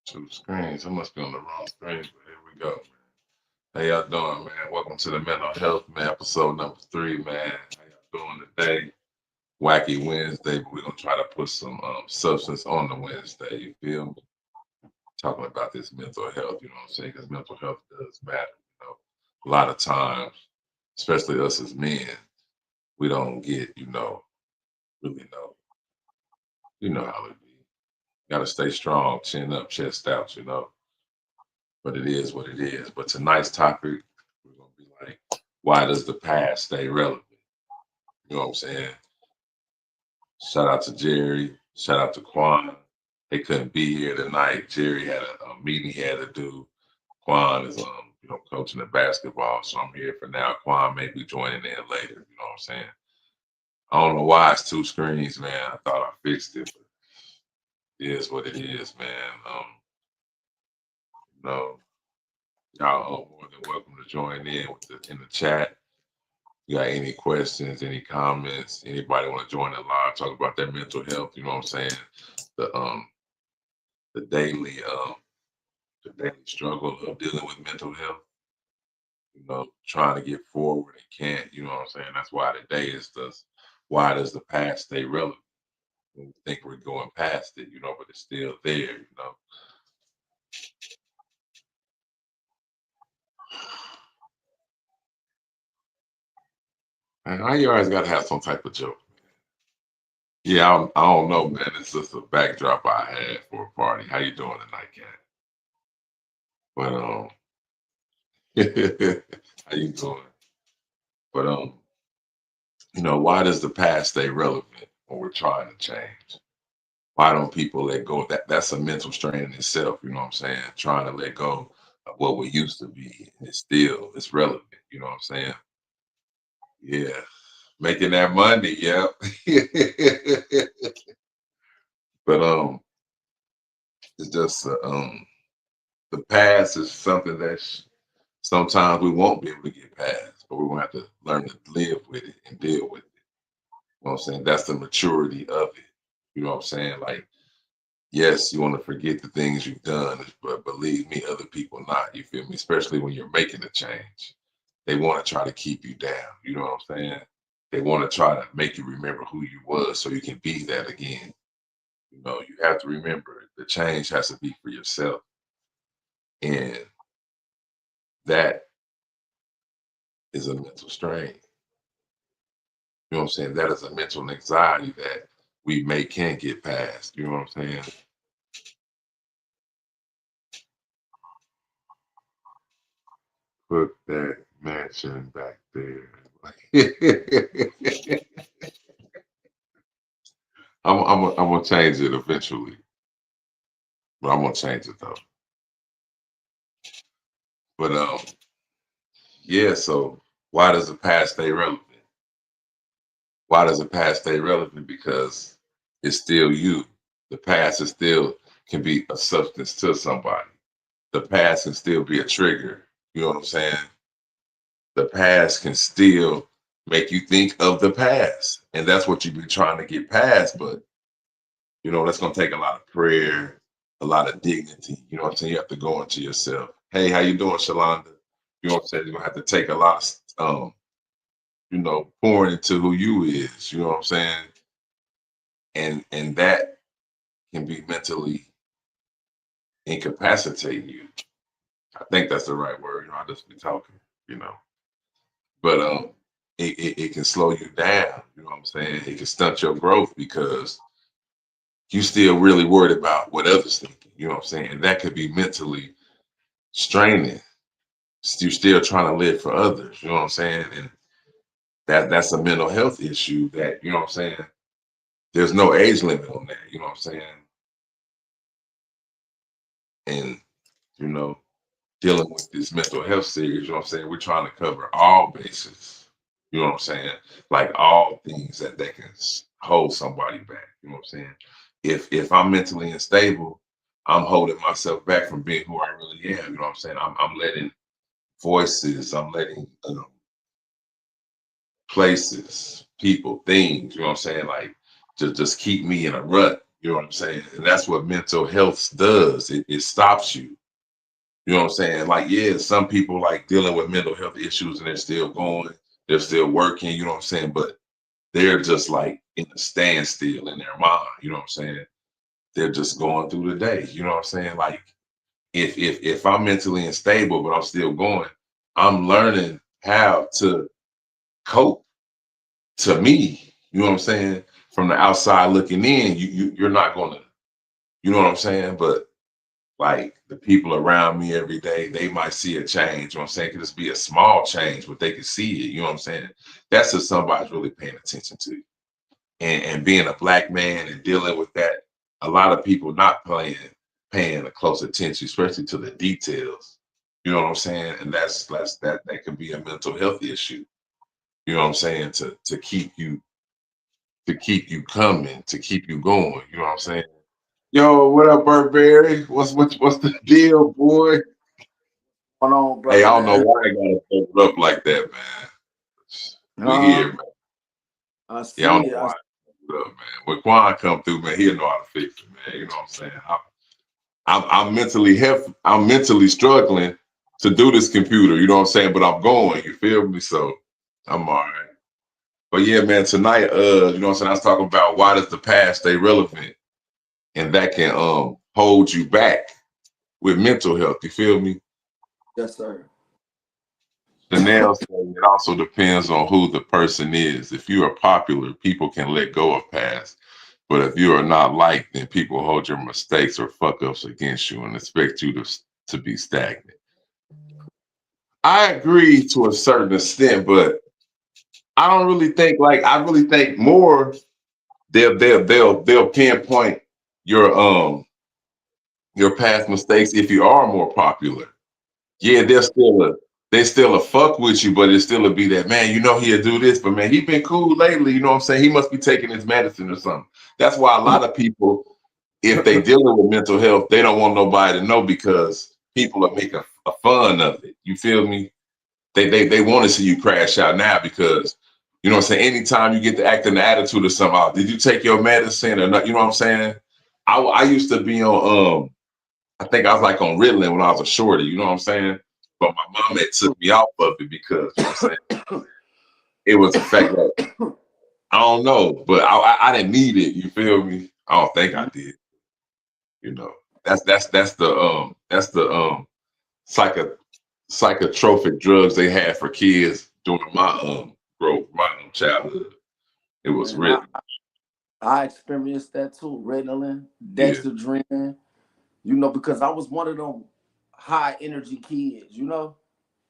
Two screens. I must be on the wrong screen, but here we go, man. How y'all doing, man? Welcome to the mental health, man, episode number 3, man. How y'all doing today? Wacky Wednesday, but we're gonna try to put some substance on the Wednesday. You feel me? Talking about this mental health, you know what I'm saying? Because mental health does matter. A lot of times, especially us as men, we don't get, really know. You know how it be. Gotta stay strong, chin up, chest out, but it is what it is. But tonight's topic, we're gonna be like, why does the past stay relevant? You know what I'm saying? Shout out to Jerry. Shout out to Quan. They couldn't be here tonight. Jerry had a meeting he had to do. Quan is coaching the basketball, so I'm here for now. Quan may be joining in later. You know what I'm saying? I don't know why it's two screens, man. I thought I fixed it, but it is what it is, man. You know, y'all are more than welcome to join in the chat. You got any questions, any comments, anybody want to join the live, talk about their mental health, you know what I'm saying? The the daily the daily struggle of dealing with mental health, trying to get forward and can't, you know what I'm saying? That's why today is this why does the past stay relevant? We think we're going past it, but it's still there. And how you always gotta have some type of joke. Yeah, I don't know, man. It's just a backdrop I had for a party. How you doing tonight, Cat? But how you doing? But why does the past stay relevant when we're trying to change? Why don't people let go? That's a mental strain in itself, you know what I'm saying? Trying to let go of what we used to be, and it's relevant, you know what I'm saying? Yeah. Making that money, yep. But it's just the past is something that sometimes we won't be able to get past, but we're gonna have to learn to live with it and deal with it. You know what I'm saying? That's the maturity of it. You know what I'm saying? Like, yes, you want to forget the things you've done, but believe me, other people not. You feel me? Especially when you're making a change. They want to try to keep you down. You know what I'm saying? They want to try to make you remember who you was so you can be that again. You have to remember the change has to be for yourself. And that is a mental strain. You know what I'm saying? That is a mental anxiety that we can't get past. You know what I'm saying? Put that mansion back there. I'm gonna change it eventually, but I'm gonna change it though. But yeah. So why does the past stay relevant? Why does the past stay relevant? Because it's still you. The past is still can be a substance to somebody. The past can still be a trigger. You know what I'm saying? The past can still make you think of the past. And that's what you've been trying to get past. But, that's going to take a lot of prayer, a lot of dignity. You know what I'm saying? You have to go into yourself. Hey, how you doing, Shalonda? You know what I'm saying? You're going to have to take a lot of, pouring into who you is. You know what I'm saying? And that can be mentally incapacitate you. I think that's the right word. I just be talking, you know. But it can slow you down. You know what I'm saying? It can stunt your growth because you still really worried about what others thinking. You know what I'm saying? And that could be mentally straining. You're still trying to live for others. You know what I'm saying? And that's a mental health issue that, you know what I'm saying? There's no age limit on that. You know what I'm saying? And, you know, dealing with this mental health series, you know what I'm saying? We're trying to cover all bases. You know what I'm saying? Like all things that can hold somebody back. You know what I'm saying? If I'm mentally unstable, I'm holding myself back from being who I really am. You know what I'm saying? I'm letting voices, I'm letting places, people, things, you know what I'm saying? Like just keep me in a rut. You know what I'm saying? And that's what mental health does. It stops you. You know what I'm saying? Like, yeah, some people like dealing with mental health issues and they're still going, they're still working, you know what I'm saying? But they're just like in a standstill in their mind, you know what I'm saying? They're just going through the day. You know what I'm saying? Like if I'm mentally unstable, but I'm still going, I'm learning how to cope to me. You know what I'm saying? From the outside looking in, you're not gonna, you know what I'm saying? But like the people around me every day, they might see a change. You know what I'm saying? It could just be a small change, but they can see it. You know what I'm saying? That's if somebody's really paying attention to you. And being a black man and dealing with that, a lot of people not paying a close attention, especially to the details. You know what I'm saying? And that can be a mental health issue. You know what I'm saying? To keep you coming, to keep you going. You know what I'm saying? Yo, what up, Burberry? What's the deal, boy? Going on, Hey, I brother don't know man? why I gotta throw it up like that, man. We here, Huh? man. I Yeah, I don't see know it. why. Look, man. When Quan come through, man, he'll know how to fix it, man. You know what I'm saying? I'm mentally struggling to do this computer, you know what I'm saying? But I'm going, you feel me? So I'm all right. But yeah, man, tonight, you know what I'm saying? I was talking about why does the past stay relevant? And that can hold you back with mental health, you feel me? Yes, sir. Chanel said it also depends on who the person is. If you are popular, people can let go of past. But if you are not liked, then people hold your mistakes or fuck ups against you and expect you to be stagnant. I agree to a certain extent, but I don't really think like I really think more they'll pinpoint your past mistakes if you are more popular. Yeah, they still a fuck with you, but it still a be that man, you know he'll do this, but man, he been cool lately, you know what I'm saying? He must be taking his medicine or something. That's why a lot of people, if they dealing with mental health, they don't want nobody to know because people are making a fun of it. You feel me? They want to see you crash out now because you know what I'm saying. Anytime you get to act in the attitude of something, oh, did you take your medicine or not? You know what I'm saying. I used to be on I think I was like on Ritalin when I was a shorty. You know what I'm saying. But my mom had took me off of it because you know what I'm saying. It was a fact that I don't know, but I didn't need it. You feel me? I don't think I did. You know, that's the psycho psychotropic drugs they had for kids during my growth, my childhood. It was Man, I, written. I experienced that too. Ritalin, Yeah, Dexedrine, because I was one of them high energy kids,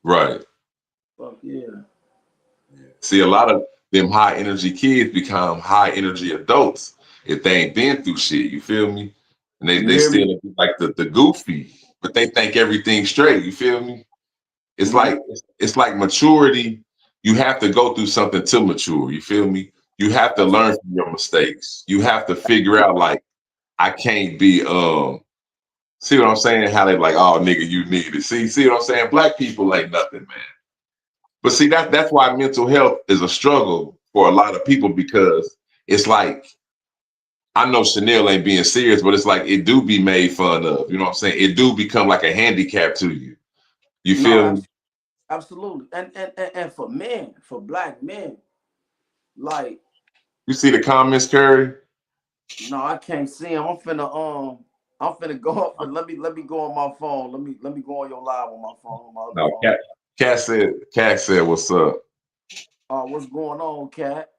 right. Fuck yeah. See, a lot of them high energy kids become high energy adults if they ain't been through shit. You feel me? And they You they hear me? still like the goofy, but they think everything's straight. You feel me? It's Hmm. like it's like maturity. You have to go through something to mature. You feel me? You have to learn from your mistakes. You have to figure out like I can't be see what I'm saying? How they like, oh nigga, you need it. See what I'm saying? Black people ain't nothing, man. But see that's why mental health is a struggle for a lot of people because it's like I know Chanel ain't being serious, but it's like it do be made fun of. You know what I'm saying? It do become like a handicap to you. You No, feel me? absolutely. And for men, for black men, like, You see the comments, Curry? no, I can't see him. I'm finna go up, but let me go on my phone. Let me go on your live on my phone, on my other No, phone. Cat said, what's up? What's going on, Cat?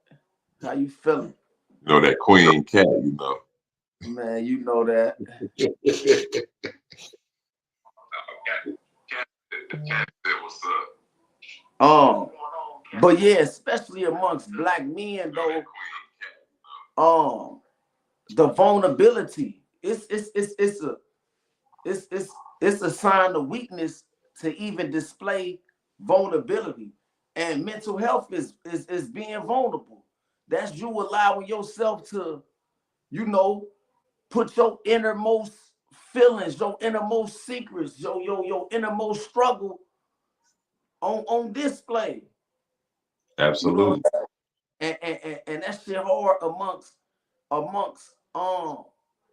How you feeling? You know that Queen Cat, you know. Man, you know that. Cat said, what's up? Um, but yeah, especially amongst black men You know that though, Queen Cat. um, the vulnerability, it's a sign of weakness to even display vulnerability. And mental health is being vulnerable. That's you allowing yourself to, you know, put your innermost feelings, your innermost secrets, your innermost struggle on display. You know, Absolutely. and that shit hard amongst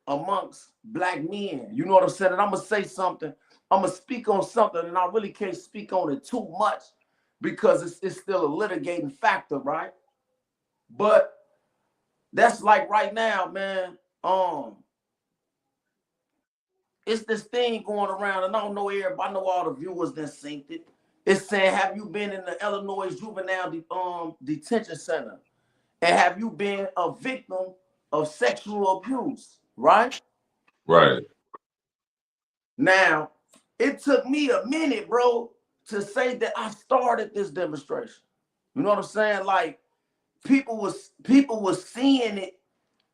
amongst black men. You know what I'm saying? And I'm gonna say something. I'm gonna speak on something, and I really can't speak on it too much because it's still a litigating factor, right? But that's like right now, man. It's this thing going around, and I don't know everybody. I know all the viewers that synced it. It's saying, have you been in the Illinois juvenile detention center? And have you been a victim of sexual abuse? Right? Right. Now, it took me a minute, bro, to say that I started this demonstration. You know what I'm saying? Like people was seeing it,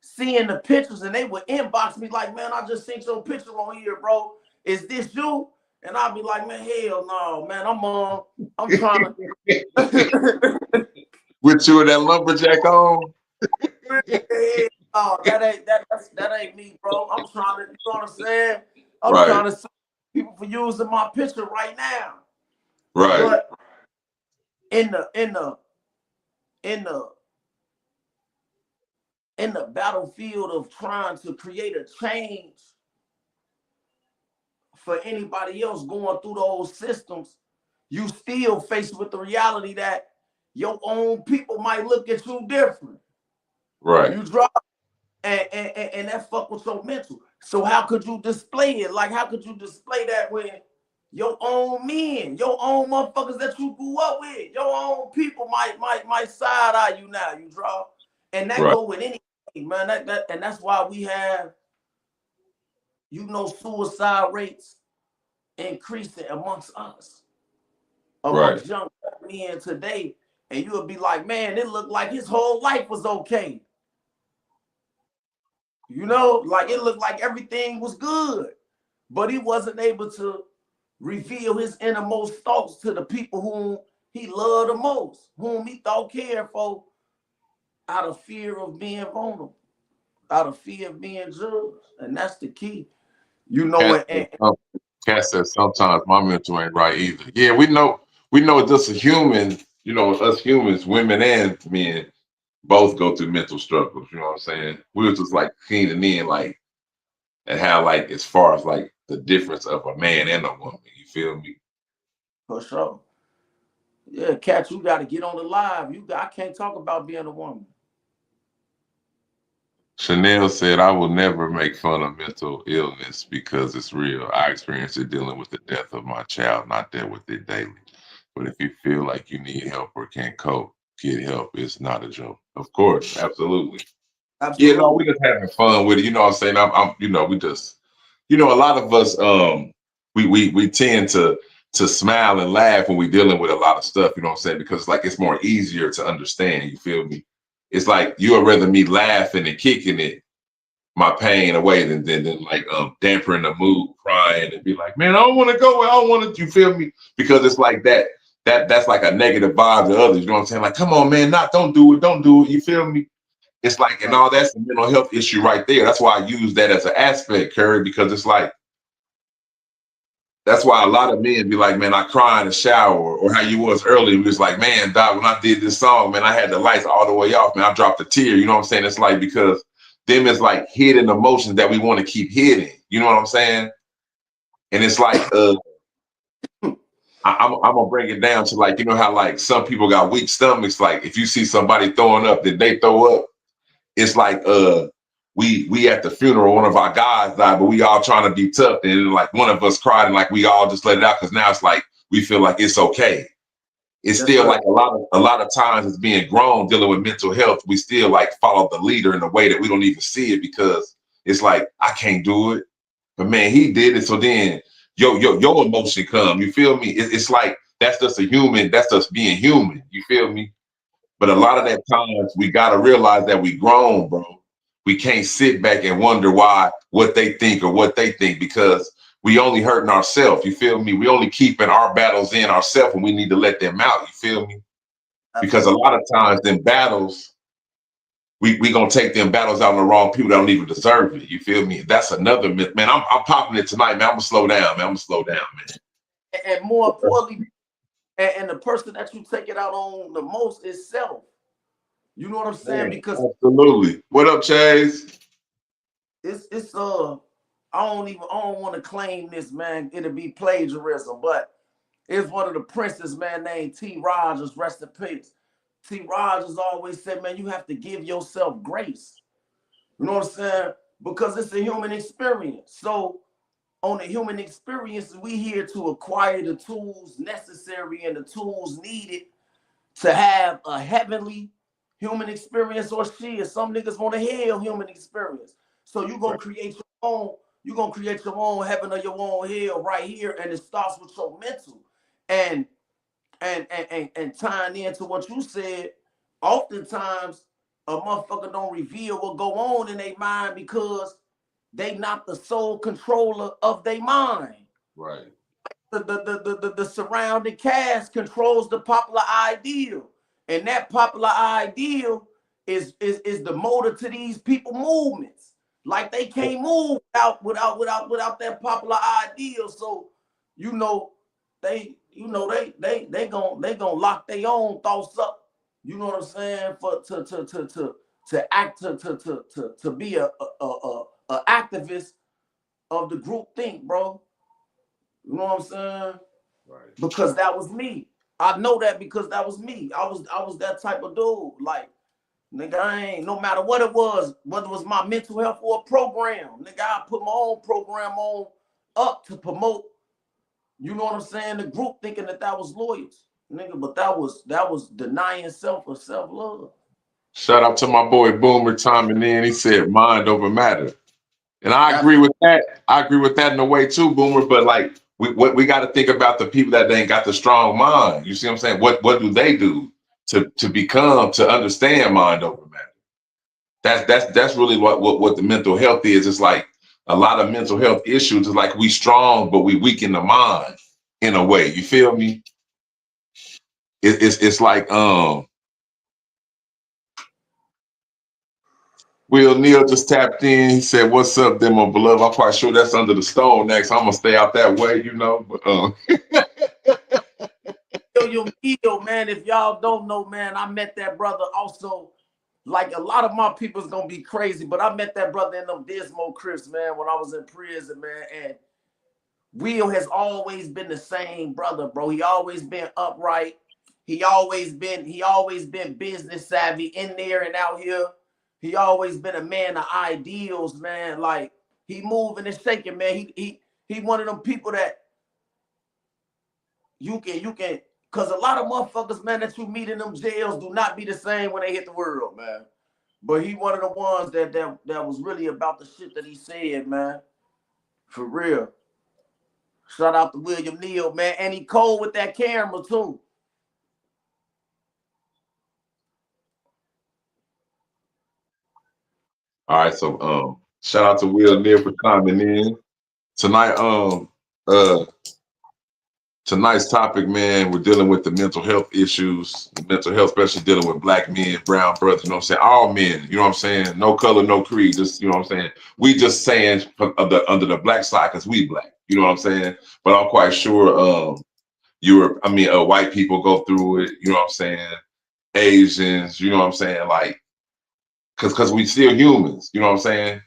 seeing the pictures, and they would inbox me like, man, I just seen your picture on here, bro. Is this you? And I'll be like, man, hell no, man. I'm trying to With you and that lumberjack on? no, that ain't me, bro. I'm trying to, you know what I'm saying? I'm Right. trying to sue people for using my picture right now. Right. But in the in the in the in the battlefield of trying to create a change for anybody else going through those systems, you still faced with the reality that your own people might look at you different. Right. You drop and that fuck with your mental. So how could you display it? Like, how could you display that when your own men, your own motherfuckers that you grew up with, your own people might side eye you now? You draw, and that Right. go with anything, man. And that's why we have, suicide rates increasing amongst us, Right. amongst young men today. And you would be like, man, it looked like his whole life was okay. Like it looked like everything was good, but he wasn't able to reveal his innermost thoughts to the people whom he loved the most, whom he thought cared for, out of fear of being vulnerable, out of fear of being judged. And that's the key. You know, Cat and, says and Cat says sometimes my mental ain't right either. Yeah, we know just a human, us humans, women and men, both go through mental struggles. You know what I'm saying? We were just like keening in, like, and how, like, as far as like the difference of a man and a woman. You feel me? for sure. Yeah, Cat, you got to get on the live. I can't talk about being a woman. Chanel said, I will never make fun of mental illness because it's real. I experienced it dealing with the death of my child, not dealt with it daily. But if you feel like you need help or can't cope, get help. It's not a joke. Of course, absolutely. Yeah, no, we Absolutely. just having fun with it. You know what I'm saying? We just, a lot of us, we tend to smile and laugh when we're dealing with a lot of stuff. You know what I'm saying? Because like it's more easier to understand. You feel me? It's like you would rather me laughing and kicking it, my pain away than like dampering the mood, crying and be like, man, I don't want to go. I don't want to. You feel me? Because it's like that's like a negative vibe to others. You know what I'm saying? Like, come on, man, don't do it, don't do it. You feel me? It's like, and all that's a mental health issue right there. That's why I use that as an aspect, Curry, because it's like, that's why a lot of men be like, man, I cry in the shower, or how you was earlier. It was like, man, Doc, when I did this song, man, I had the lights all the way off, man. I dropped a tear. You know what I'm saying? It's like, because them is like hidden emotions that we want to keep hidden. You know what I'm saying? And it's like, I'm gonna bring it down to like, how like some people got weak stomachs. Like if you see somebody throwing up, did they throw up? It's like we at the funeral, one of our guys died, but we all trying to be tough, and like one of us cried, and like we all just let it out because now it's like we feel like it's okay. It's Yes, still sir. like a lot of times it's being grown dealing with mental health. We still like follow the leader in a way that we don't even see it because it's like I can't do it, but man, he did it. So then your emotion come. You feel me? It's like that's just a human. That's just being human. You feel me? But a lot of that times we gotta realize that we grown, bro. We can't sit back and wonder what they think or what they think because we only hurting ourselves. You feel me? We only keeping our battles in ourselves and we need to let them out. You feel me? Because a Absolutely. lot of times them battles, we gonna take them battles out on the wrong people that don't even deserve it. You feel me? That's another myth. Man, I'm popping it tonight, man. I'm gonna slow down, man. I'm gonna slow down, man. And more importantly, and the person that you take it out on the most is self. You know what I'm saying? Man, Because absolutely. What up, Chase? it's I don't want to claim this, man. It'll be plagiarism, but it's one of the princes, man, named T. Rogers, rest in peace. T. Rogers always said, man, you have to give yourself grace. You know what I'm saying? Because it's a human experience. So on the human experience, we here to acquire the tools necessary and the tools needed to have a heavenly human experience, or shit. Some niggas want a hell human experience. So you gonna Right. create your own, you gonna create your own heaven or your own hell right here. And it starts with your mental. And and tying into what you said, oftentimes a motherfucker don't reveal what go on in their mind because they not the sole controller of their mind. Right. The surrounding cast controls the popular ideal, and that popular ideal is the motor to these people movements. Like they can't move without that popular ideal. So you know they gonna lock their own thoughts up. You know what I'm saying? For to act to be a activist of the group think, bro. You know what I'm saying? Right. Because that was me. I know that because that was me. I was that type of dude. Like, nigga, I ain't no matter what it was, whether it was my mental health or a program, nigga, I put my own program on up to promote, you know what I'm saying, the group thinking that was lawyers. Nigga, but that was denying self or self-love. Shout out to my boy Boomer chiming in. He said mind over matter. And I That's agree with that. I agree with that in a way too, Boomer. But like we got to think about the people that ain't got the strong mind. You see what I'm saying? What do they do to understand mind over matter? That's really what the mental health is. It's like a lot of mental health issues is like we strong, but we weak in the mind in a way. You feel me? It's like Will Neal just tapped in. He said, "What's up, then, my beloved?" I'm quite sure that's under the stone next. I'm gonna stay out that way, you know. But William Neal, man. If y'all don't know, man, I met that brother also. Like a lot of my people's gonna be crazy, but I met that brother in them Dismo Crips, man, when I was in prison, man. And Will has always been the same brother, bro. He always been upright. He always been business savvy in there and out here. He always been a man of ideals, man. Like he moving and shaking, man. He one of them people that you can because a lot of motherfuckers, man, that you meet in them jails do not be the same when they hit the world, man. But he one of the ones that was really about the shit that he said, man. For real. Shout out to William Neal, man. And he cold with that camera too. all right, so shout out to Will Neal for coming in tonight. Uh, Tonight's topic, man, we're dealing with the mental health issues, the mental health, especially dealing with black men, brown brothers, you know what I'm saying? All men, you know what I'm saying? No color, no creed, just, you know what I'm saying? We just saying under the black side because we black, you know what I'm saying? But I'm quite sure white people go through it, you know what I'm saying? Asians, you know what I'm saying? Like, because we still humans, you know what I'm saying?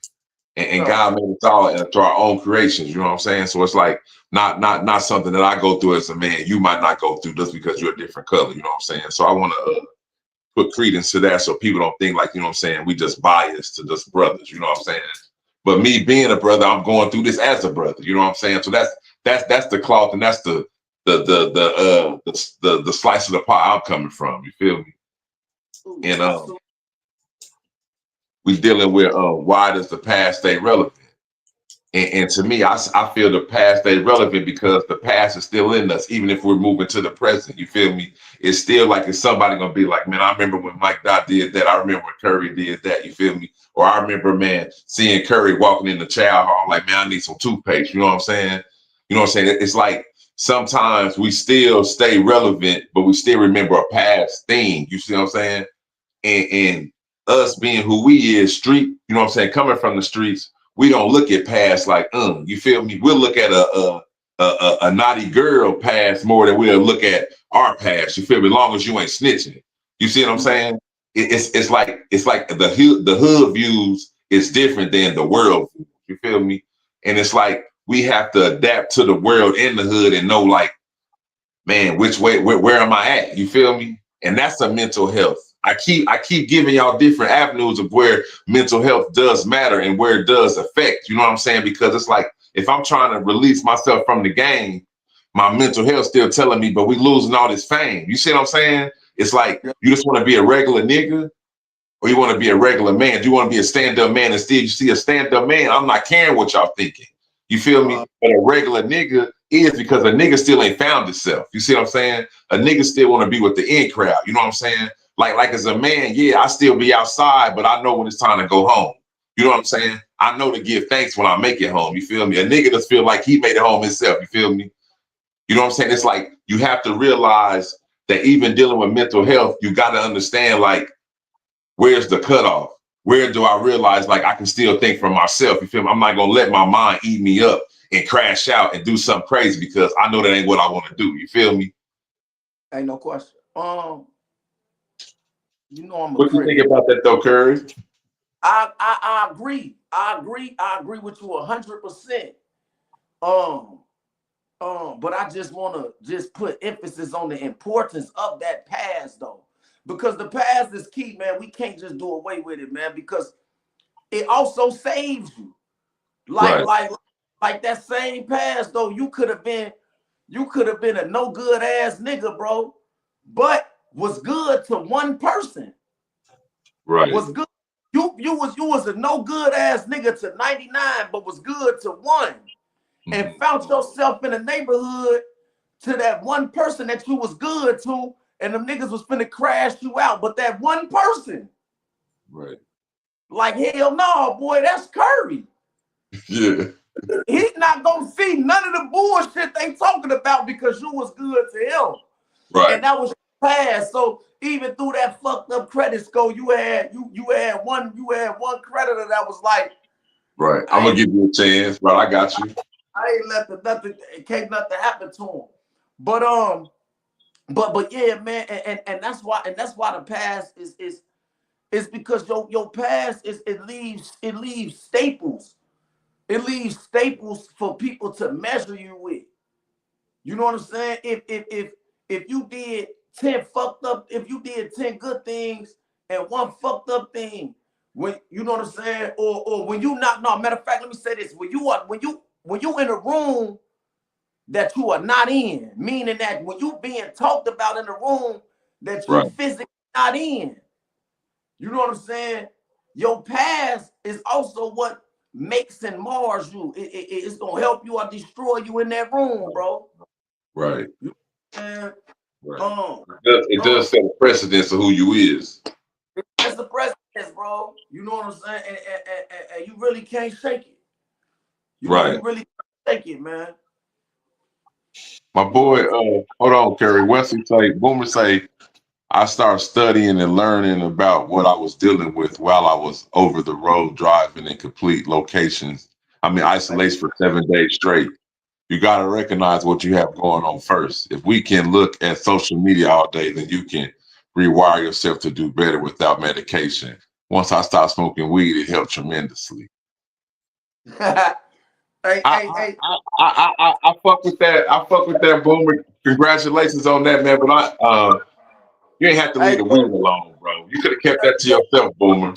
And Yeah. God made us all through our own creations. You know what I'm saying? So it's like not something that I go through as a man. You might not go through just because you're a different color. You know what I'm saying? So I want to put credence to that so people don't think like, you know what I'm saying, we just biased to just brothers. You know what I'm saying? But me being a brother, I'm going through this as a brother. You know what I'm saying? So that's the cloth and that's the slice of the pie I'm coming from. You feel me? And Absolutely. we dealing with why does the past stay relevant? And to me, I feel the past stay relevant because the past is still in us, even if we're moving to the present. You feel me? It's still like it's somebody gonna be like, man, I remember when Mike Dot did that. I remember when Curry did that. You feel me? Or I remember, man, seeing Curry walking in the chow hall, like, man, I need some toothpaste. You know what I'm saying? You know what I'm saying? It's like sometimes we still stay relevant, but we still remember a past thing. You see what I'm saying? And us being who we is, street, you know what I'm saying, coming from the streets, we don't look at past like, you feel me? We'll look at a naughty girl past more than we'll look at our past. You feel me? As long as you ain't snitching. You see what I'm saying? It's like the hood views is different than the world food. You feel me? And it's like we have to adapt to the world in the hood and know, like, man, which way, where am I at? You feel me? And that's a mental health. I keep giving y'all different avenues of where mental health does matter and where it does affect. You know what I'm saying? Because it's like if I'm trying to release myself from the game, my mental health still telling me, but we losing all this fame. You see what I'm saying? It's like you just want to be a regular nigga, or you want to be a regular man? Do you want to be a stand-up man? Instead, you see a stand-up man, I'm not caring what y'all thinking. You feel me? But a regular nigga is, because a nigga still ain't found itself. You see what I'm saying? A nigga still want to be with the in crowd. You know what I'm saying? Like as a man, yeah, I still be outside, but I know when it's time to go home. You know what I'm saying? I know to give thanks when I make it home. You feel me? A nigga just feel like he made it home himself. You feel me? You know what I'm saying? It's like you have to realize that even dealing with mental health, you got to understand, like, where's the cutoff? Where do I realize, like, I can still think for myself? You feel me? I'm not gonna let my mind eat me up and crash out and do something crazy because I know that ain't what I want to do. You feel me? Ain't no question. You know I'm a What do you critic. think about that though, Curry? I agree. I agree with you 100%. Um, but I just want to just put emphasis on the importance of that past though, because the past is key, man. We can't just do away with it, man, because it also saves you. Like, Right, like, like that same past though, you could have been a no good ass nigga, bro, but was good to one person. right. Was good. You was a no good ass nigga to 99, but was good to one, and Mhm. found yourself in a neighborhood to that one person that you was good to, and them niggas was finna crash you out. But that one person, Right. like, hell no, boy, that's Curry. Yeah. He's not gonna see none of the bullshit they talking about because you was good to him. Right. And that was past. So even through that fucked up credit score, you had one creditor that was like, Right. I'm I gonna ain't give you a chance, bro. I got you. I ain't let the nothing can't nothing happen to him. But yeah, man, and that's why the past is because your past is it leaves staples. It leaves staples for people to measure you with. You know what I'm saying? If you did 10 fucked up, if you did 10 good things and one fucked up thing, when you know what I'm saying, or when you not no matter of fact, let me say this: when you in a room that you are not in, meaning that when you being talked about in a room that you Right. physically not in, you know what I'm saying? Your past is also what makes and mars you. It's gonna help you or destroy you in that room, bro. Right. And Right. um, It does set a precedence of who you is. that's the precedence, bro. You know what I'm saying? And you really can't shake it. You Right. really can't shake it, man. My You boy, know. hold on, Kerry. Wesley say, Boomer say, I started studying and learning about what I was dealing with while I was over the road driving in complete locations. I mean, isolation for 7 days straight. You got to recognize what you have going on first. If we can look at social media all day, then you can rewire yourself to do better without medication. Once I stopped smoking weed, it helped tremendously. Hey, I hey, I, hey, I fuck with that. I fuck with that, Boomer. Congratulations on that, man. But you ain't have to leave hey, the weed look, alone, bro. You could have kept that to yourself, Boomer.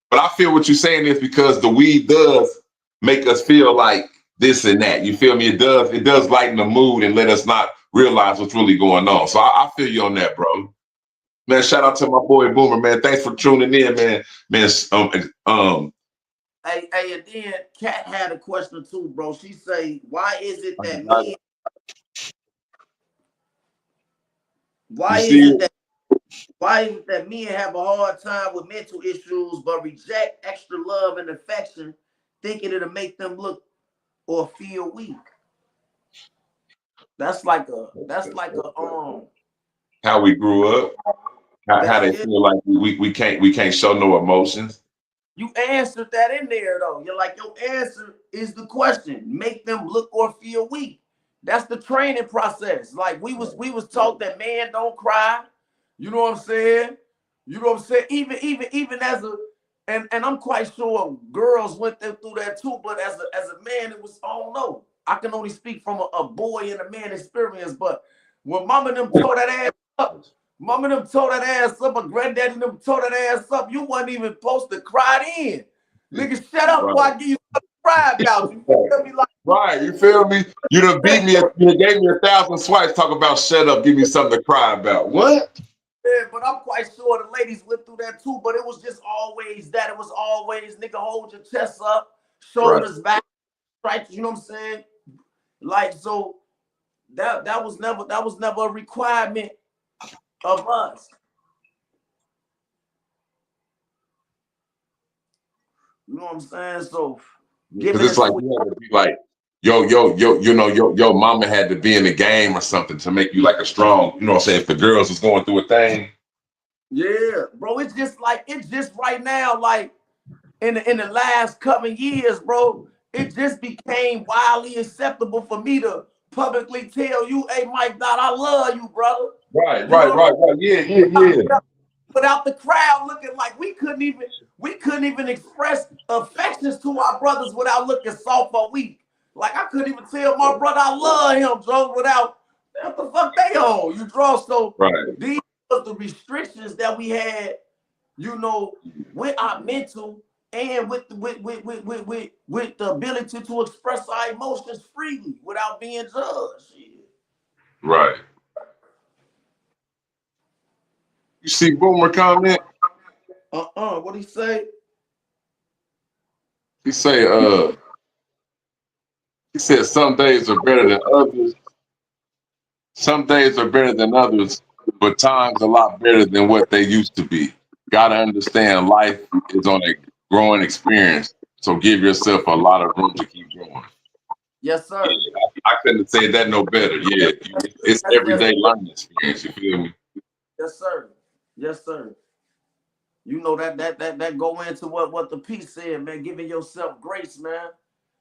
But I feel what you're saying is because the weed does make us feel like this and that. You feel me? It does lighten the mood and let us not realize what's really going on. So I feel you on that, bro. Man, shout out to my boy Boomer, man. Thanks for tuning in, man. Man, hey, and then Kat had a question too, bro. She say, you why see is it it? that why is it that men have a hard time with mental issues but reject extra love and affection, thinking it'll make them look or feel weak? That's like a How we grew up, how that they yeah. feel like we can't show no emotions. You answered that in there though. You're like your answer is the question. Make them look or feel weak. That's the training process. Like we was taught that man don't cry. You know what I'm saying? You know what I'm saying? Even And I'm quite sure girls went through that too. But as a man, it was, I don't know. I can only speak from a boy and a man experience. But when mama and them tore that ass up, mama and them tore that ass up, or granddaddy and them tore that ass up, you wasn't even supposed to cry in. Nigga, shut up before I give you something to cry about. You feel me? Like, Right, you feel me? You done beat me, you gave me 1,000 swipes, talk about shut up, give me something to cry about. What? yeah, but I'm quite sure the ladies went through that too. But it was just always that. It was always, nigga, hold your chest up, Right. shoulders back, right? You know what I'm saying? Like, so that was never a requirement of us. You know what I'm saying? So Because giving it's it like to you had to be like, yo, mama had to be in the game or something to make you like a strong, you know what I'm saying? If the girls was going through a thing. yeah, bro. It's just right now, like in the last couple years, bro, it just became wildly acceptable for me to publicly tell you, hey, Mike Dot, I love you, brother. Right, You know right, what I'm right, right. Yeah. without the crowd looking like we couldn't even express affections to our brothers without looking soft or weak. Like I couldn't even tell my brother I love him, Joe, without what the fuck they on. You draw so Right. these are the restrictions that we had, you know, with our mental and with the ability to express our emotions freely without being judged. Right. You see Boomer comment? What he say? He say, he said some days are better than others. Some days are better than others, but times a lot better than what they used to be. Gotta understand life is on a growing experience. So give yourself a lot of room to keep growing. Yes, sir. I couldn't say that no better. Yeah. It's everyday learning experience, you feel me? Yes, sir. Yes, sir. You know that go into what the piece said, man. Giving yourself grace, man.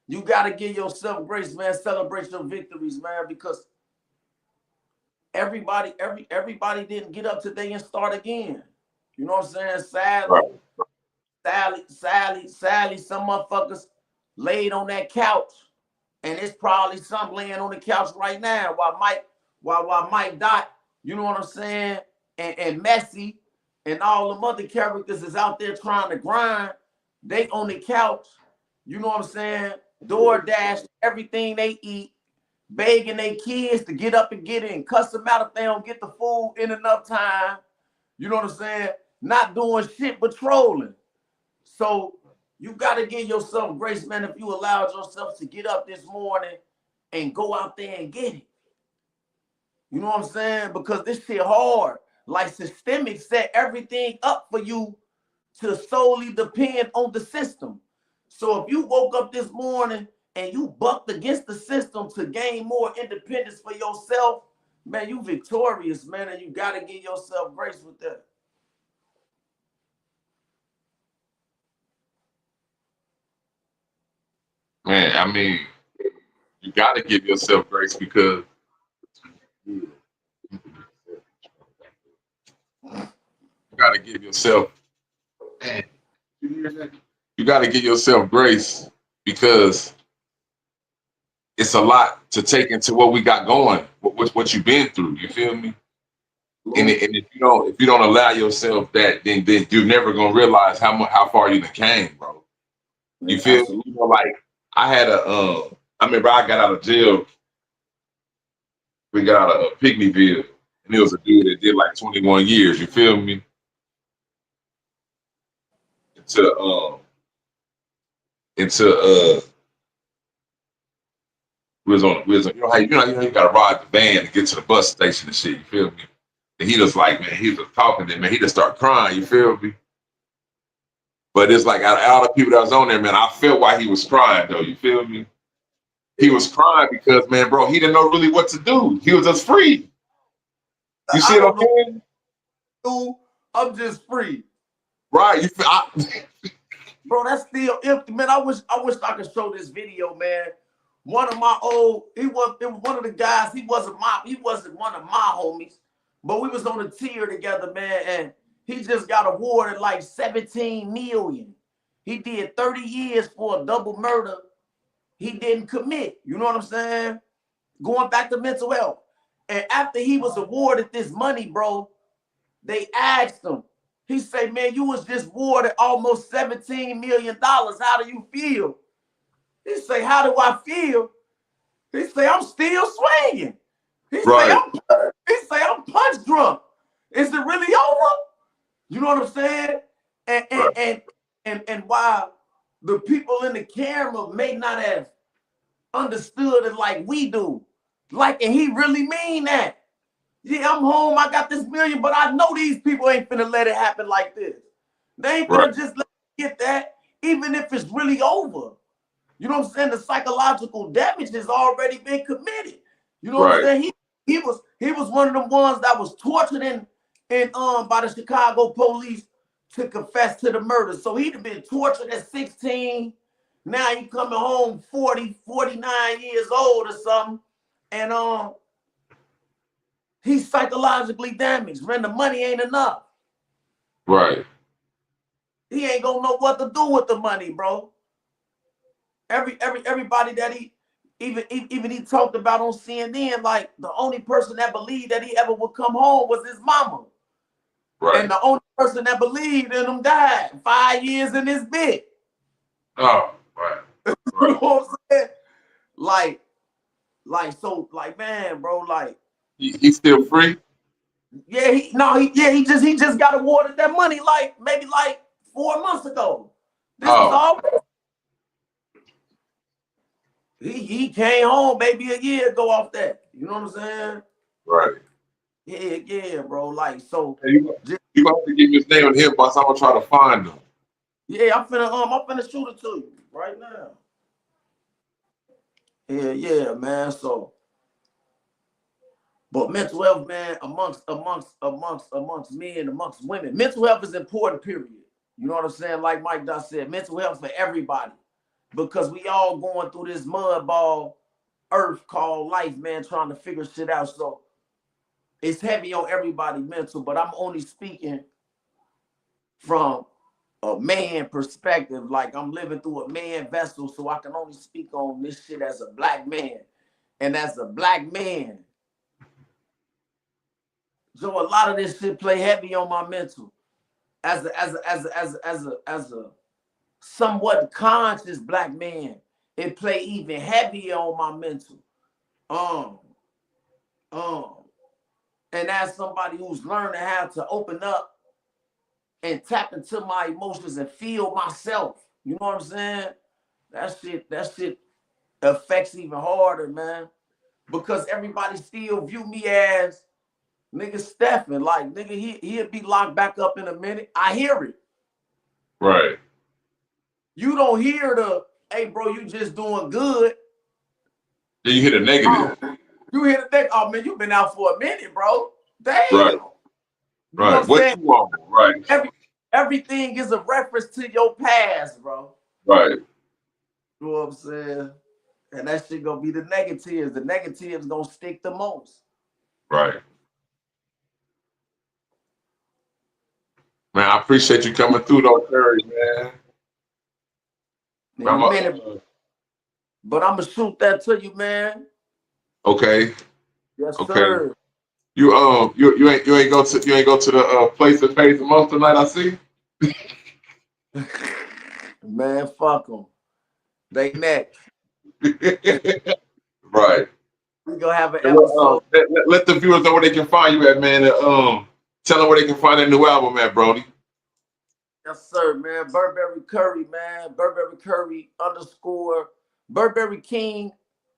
You gotta give yourself grace, man. Celebrate your victories, man, because everybody didn't get up today and start again. You know what I'm saying? Right. Sadly, some motherfuckers laid on that couch, and it's probably some laying on the couch right now while Mike Dot, you know what I'm saying, and Messi and all the other characters is out there trying to grind. They on the couch, you know what I'm saying, DoorDash everything they eat, begging their kids to get up and get in, cuss them out if they don't get the food in enough time. You know what I'm saying? Not doing shit but trolling. So you got to give yourself grace, man, if you allowed yourself to get up this morning and go out there and get it. You know what I'm saying? Because this shit hard. Like systemic set everything up for you to solely depend on the system. So if you woke up this morning and you bucked against the system to gain more independence for yourself, man, you victorious, man, and you got to give yourself grace with that. Man, I mean, you gotta give yourself grace because you gotta give yourself you gotta give yourself grace because it's a lot to take into what we got going, what you've been through. You feel me? And if you don't allow yourself that, then you're never gonna realize how far you came, bro. You feel me? You know, like I had I remember I got out of jail. We got out of Pygmyville, and it was a dude that did like 21 years. You feel me? Into we was on, you gotta ride the van to get to the bus station and shit. You feel me? And he was like, man, he was talking to me, man. He just start crying. You feel me? But it's like out of all the people that was on there, man, I felt why he was crying though. You feel me? He was crying because, man, bro, he didn't know really what to do. He was just free. You see what I'm saying? I'm just free. Right. Bro, that's still empty, man. I wish I could show this video, man. One of my it was one of the guys. He wasn't one of my homies, but we was on a tier together, man. And he just got awarded like 17 million. He did 30 years for a double murder he didn't commit. You know what I'm saying? Going back to mental health. And after he was awarded this money, bro, they asked him. He said, man, you was just awarded almost $17 million. How do you feel? He say, how do I feel? He say, I'm still swinging. He Right. say, I'm punch drunk. Is it really over? You know what I'm saying? And and Right. and while the people in the camera may not have understood it like we do, like, and he really mean that. Yeah, I'm home. I got this million, but I know these people ain't finna let it happen like this. They ain't Right. finna just let me get that, even if it's really over. You know what I'm saying? The psychological damage has already been committed. You know what I'm Right. saying? He was one of the ones that was tortured in by the Chicago police to confess to the murder. So he'd have been tortured at 16. Now he coming home 40, 49 years old or something. And he's psychologically damaged. Man, the money ain't enough. Right. He ain't gonna know what to do with the money, bro. Everybody that he even he talked about on CNN, like the only person that believed that he ever would come home was his mama. Right. And the only person that believed in him died 5 years in this bit. Oh, right. You know what I'm saying? Like, man, bro, like, He's still free? yeah, he just got awarded that money like maybe like 4 months ago. This was all he came home maybe a year ago off that. You know what I'm saying? Right. Yeah, bro. Like, so Hey, you gonna have to give me his name on here, boss. I'm gonna try to find him. yeah, I'm finna shoot it to you right now. Yeah, man. So, but mental health, man, amongst men, amongst women, mental health is important, period. You know what I'm saying? Like Mike Dot said, mental health for everybody. Because we all going through this mud ball earth called life, man, trying to figure shit out. So it's heavy on everybody mental, but I'm only speaking from a man perspective. Like, I'm living through a man vessel, so I can only speak on this shit as a black man. And as a black man, so a lot of this shit play heavy on my mental. As a somewhat conscious black man, it play even heavier on my mental. Um, um, and as somebody who's learning how to open up and tap into my emotions and feel myself, you know what I'm saying? That shit affects even harder, man. Because everybody still view me as nigga Stephen. Like, nigga, he'll be locked back up in a minute. I hear it. Right. You don't hear the, hey, bro, you just doing good. Then you hit a negative. Oh, you hear the thing, oh, man, you been out for a minute, bro. Damn. Right. You know Right. what I'm What saying? you want? Right. Everything is a reference to your past, bro. Right. You know what I'm saying? And that shit gonna be the negatives. The negatives gonna stick the most. Right. Man, I appreciate you coming through though, Terry, man. In a minute, but I'm gonna shoot that to you, man. Okay. Yes, Okay. sir. You ain't go to the place that pays the most tonight, I see. Man, fuck them. They next. Right. We gonna have an And episode. let the viewers know where they can find you at, man. Tell them where they can find that new album at, Brody. Yes, sir, man. Burberry Curry, man. Burberry Curry underscore Burberry King.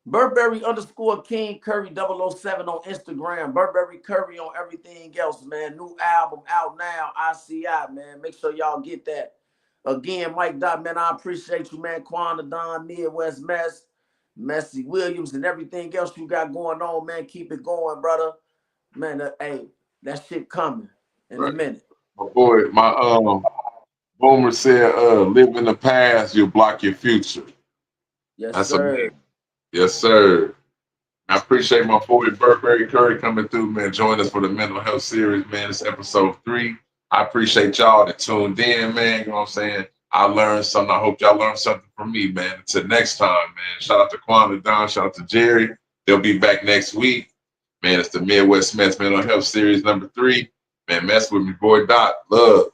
Burberry underscore King Curry 007 on Instagram. Burberry Curry on everything else, man. New album out now. ICI, man. Make sure y'all get that. Again, Mike Dot, man. I appreciate you, man. Quanda Don, Midwest Mess, Messy Williams, and everything else you got going on, man. Keep it going, brother. Man, hey, that shit coming in a Right. minute. My boy, my Boomer said, live in the past, you'll block your future. Yes, That's sir. amazing. Yes, sir. I appreciate my boy Burberry Curry coming through, man. Join us for the mental health series, man. It's episode 3. I appreciate y'all that tuned in, man. You know what I'm saying? I learned something. I hope y'all learned something from me, man. Until next time, man. Shout out to Quan and Don. Shout out to Jerry. They'll be back next week. Man, it's the Midwest Mess Mental Health Series number 3. Man, mess with me, boy Doc. Love.